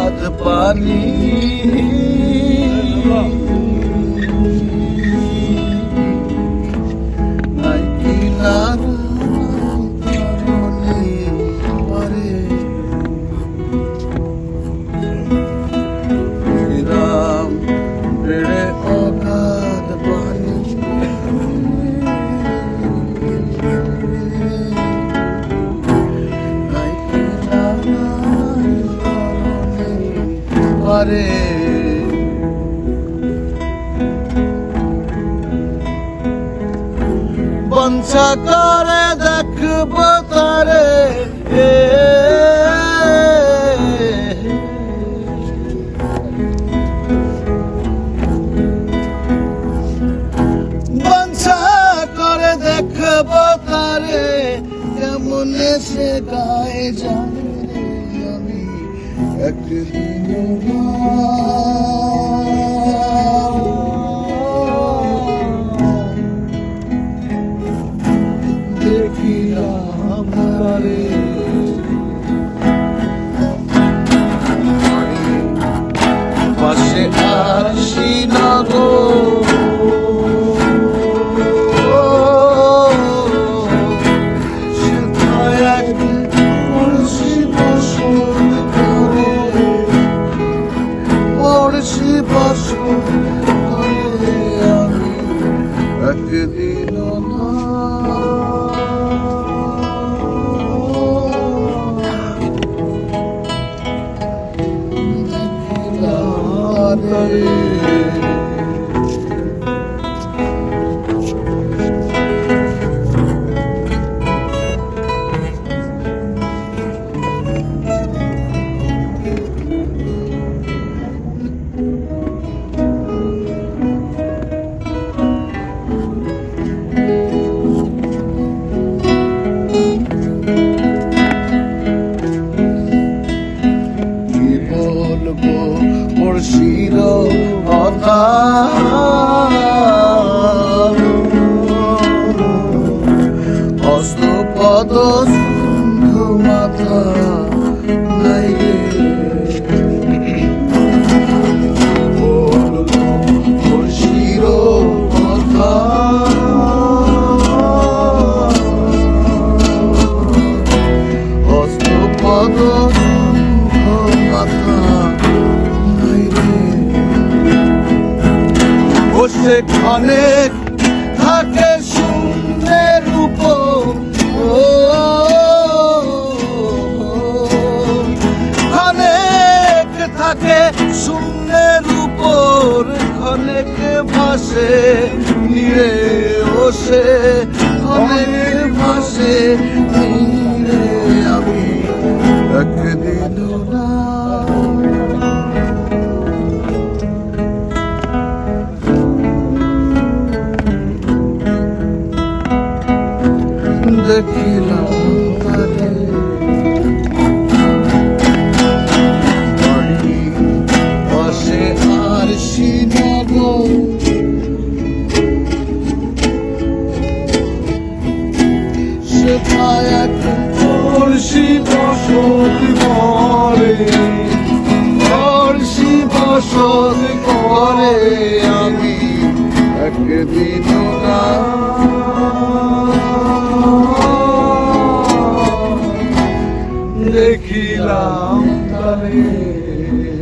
অগাধ পানি নাই কিনারা পারে শ্রীরাম বেড়ে অগাধ পানি নাই কিনারা পারে বঞ্চা করে দেখব তারে বঞ্চা করে দেখব তারে কেমন সে গায়ে জানে আমি একদিন দেখিলাম তারে পাশে আসি না গো একদিন শির কথা হস্তপদ সিন্ধু মাথা নাই শির কথা হস্তপদ সিন্ধু মাথা সেখানে থাকে শূন্যের উপর অনেক থাকে শূন্যের উপর অনেক ভাসে নিরে ওসে অনেক ভাসে নিরে আমি একদিন না দেখিলাম তারে পাশে আর শিনব সে পায়াক পড়শি বসত করে পড়শি বসত করে আমি একদিন না দেখিলাম তারে।